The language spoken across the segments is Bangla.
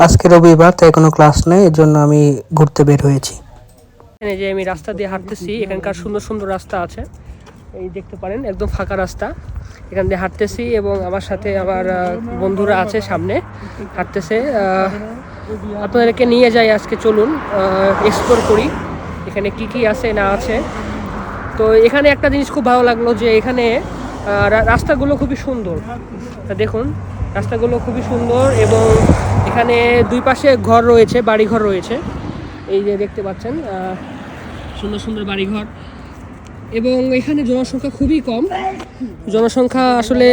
আজকে রবিবার, তাই কোনো ক্লাস নেই, এর জন্য আমি ঘুরতে বের হয়েছি। এখানে যে আমি রাস্তা দিয়ে হাঁটতেছি, এখানকার সুন্দর সুন্দর রাস্তা আছে, এই দেখতে পারেন একদম ফাঁকা রাস্তা। এখান দিয়ে হাঁটতেছি এবং আমার সাথে আমার বন্ধুরা আছে, সামনে হাঁটতেছে। আপনাদেরকে নিয়ে যাই আজকে, চলুন এক্সপ্লোর করি এখানে কি কি আছে না আছে। তো এখানে একটা জিনিস খুব ভালো লাগলো যে এখানে রাস্তাগুলো খুবই সুন্দর। দেখুন রাস্তাগুলো খুবই সুন্দর এবং এখানে দুই পাশে ঘর রয়েছে, বাড়িঘর রয়েছে, এই যে দেখতে পাচ্ছেন সুন্দর সুন্দর বাড়িঘর। এবং এখানে জনসংখ্যা খুবই কম, জনসংখ্যা আসলে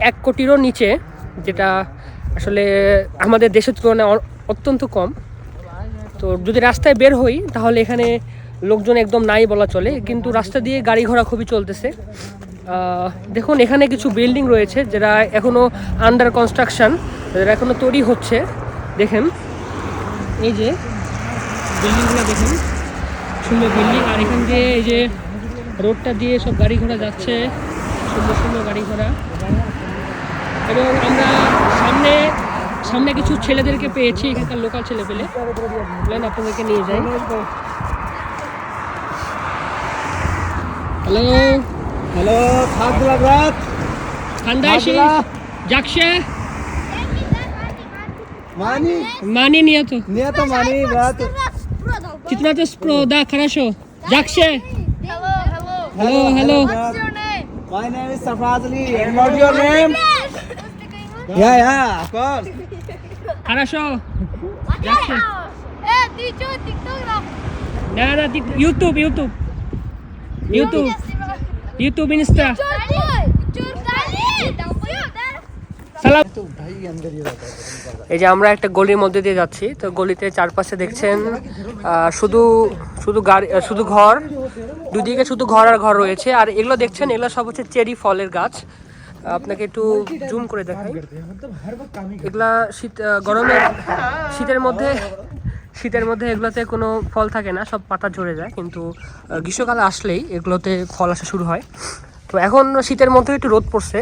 1 কোটিরও নিচে, যেটা আসলে আমাদের দেশের তুলনায় অত্যন্ত কম। তো যদি রাস্তায় বের হই তাহলে এখানে লোকজন একদম নাই বলা চলে, কিন্তু রাস্তা দিয়ে গাড়ি ঘোড়া খুবই চলতেছে। দেখুন এখানে কিছু বিল্ডিং রয়েছে যেটা এখনও আন্ডার কনস্ট্রাকশন, যেটা এখনও তৈরি হচ্ছে। দেখেন এই যে বিল্ডিংগুলো, দেখেন সুন্দর বিল্ডিং। আর এখান দিয়ে এই যে রোডটা দিয়ে সব গাড়ি ঘোড়া যাচ্ছে, সুন্দর সুন্দর গাড়ি ঘোড়া। এবং আমরা সামনে কিছু ছেলেদেরকে পেয়েছি, এখানকার লোকাল ছেলে পেলে, বলেন আপনাদেরকে নিয়ে যাই। হ্যালো হ্যালো, খাগলাবাদ খানদাইশি জাকশে मानी नहीं तो मानी बात कितना तो स्प्रोदा खराशो जाक्षे Hello, hello. What's your name? My name is Sarfraz Ali. And what's your name? Yeah, of course. खराशो Jakshe. Eh, teacher, TikTok na. ना YouTube Insta সালাম। এই যে আমরা একটা গলির মধ্যে দিয়ে যাচ্ছি, তো গলিতে চারপাশে দেখছেন শুধু ঘর, দুদিকে শুধু ঘর আর ঘর রয়েছে। আর এগুলো দেখছেন, এগুলো সব হচ্ছে চেরি ফলের গাছ। আপনাকে একটু জুম করে দেখাই। এগুলা শীতের মধ্যে এগুলোতে কোনো ফল থাকে না, সব পাতা ঝরে যায়, কিন্তু গ্রীষ্মকালে আসলেই এগুলোতে ফল আসা শুরু হয়। তো এখন শীতের মধ্যে একটু রোদ পড়ছে,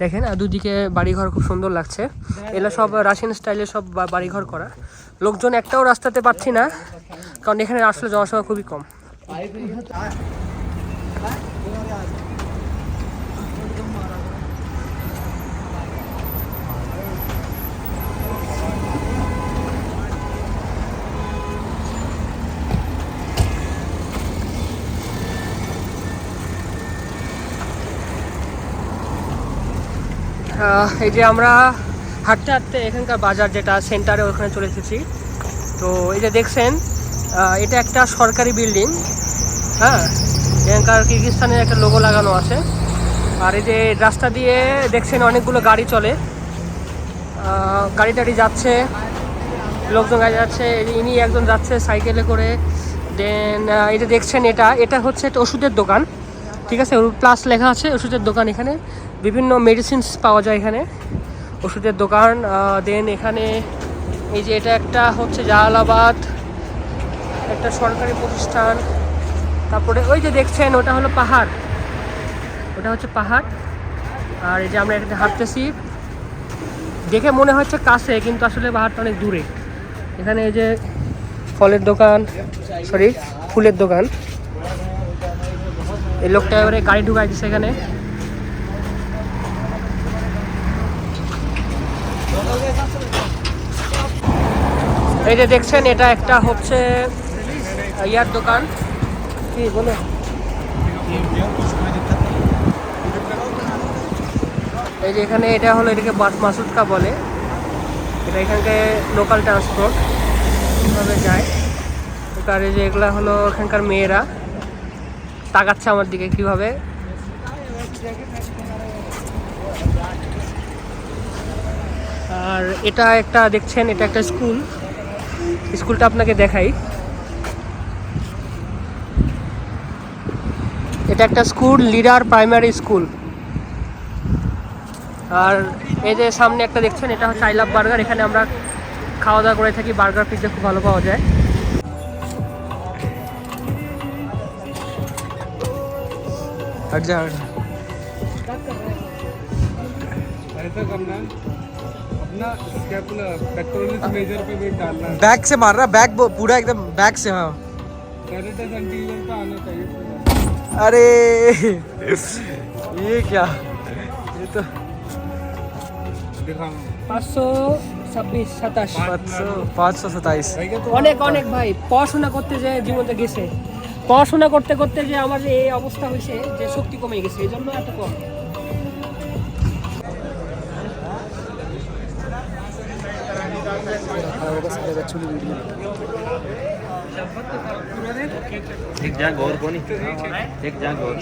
দেখেন। আর দুদিকে বাড়িঘর খুব সুন্দর লাগছে, এগুলো সব রাশিয়ান স্টাইলে সব বাড়িঘর করা। লোকজন একটাও রাস্তাতে পাচ্ছি না, কারণ এখানে আসলে জনসংখ্যা খুবই কম। এই যে আমরা হাঁটতে হাঁটতে এখানকার বাজার যেটা সেন্টারে, ওখানে চলে এসেছি। তো এই যে দেখছেন, এটা একটা সরকারি বিল্ডিং, হ্যাঁ, এখানকার কিরগিজস্তানের একটা লোগো লাগানো আছে। আর এই যে রাস্তা দিয়ে দেখছেন অনেকগুলো গাড়ি চলে, গাড়ি টাড়ি যাচ্ছে, লোকজন গাড়ি যাচ্ছে। ইনি একজন যাচ্ছে সাইকেলে করে। দেন এই যে দেখছেন, এটা হচ্ছে একটা ওষুধের দোকান, ঠিক আছে, প্লাস লেখা আছে ওষুধের দোকান। এখানে বিভিন্ন মেডিসিনস পাওয়া যায়, এখানে ওষুধের দোকান। দেন এখানে এই যে এটা একটা হচ্ছে জালালাবাদ একটা সরকারি প্রতিষ্ঠান। তারপরে ওই যে দেখছেন ওটা হলো পাহাড়, ওটা হচ্ছে পাহাড়। আর এই যে আমরা এখানে হাঁটতেছি, দেখে মনে হচ্ছে কাছে, কিন্তু আসলে পাহাড়টা অনেক দূরে। এখানে এই যে ফুলের দোকান। এই লোকটা এবারে গাড়ি ঢুকাই দিচ্ছে এখানে। এই যে দেখছেন, এটা একটা হচ্ছে ইয়ার দোকান, কি বলে, এই যে এখানে এটা হলো, এটাকে মাসুদকা বলে, এটা এখানকে লোকাল ট্রান্সপোর্ট এভাবে যায়। আর এই যে এগুলা হলো এখানকার মেয়েরা, তাকাচ্ছে আমার দিকে কিভাবে। আর এটা একটা দেখছেন, এটা একটা স্কুলটা আপনাকে দেখাই। এটা একটা স্কুল, লিডার প্রাইমারি স্কুল। আর এই যে সামনে একটা দেখছেন, এটা হচ্ছে আই লাভ বার্গার। এখানে আমরা খাওয়া দাওয়া করে থাকি, বার্গার পিৎজা খুব ভালো পাওয়া যায়। ऐसा करना है, अपना स्कैपुला पेक्टोरलिस मेजर पे वेट डालना है, बैक से मारना, बैक पूरा एकदम बैक से। हाँ कैरेटस एंटीरियर पे आना चाहिए पूरा। अरे ये क्या, ये तो दिखाओ 526 27 527। অনেক অনেক ভাই পড়াশোনা করতে যে জীবনটা গেছে, পড়াশোনা করতে করতে যে আমার যে এই অবস্থা হয়েছে যে শক্তি কমে গেছে, এই জন্য এত কম। एक जा गौर कोनी एक जा गौर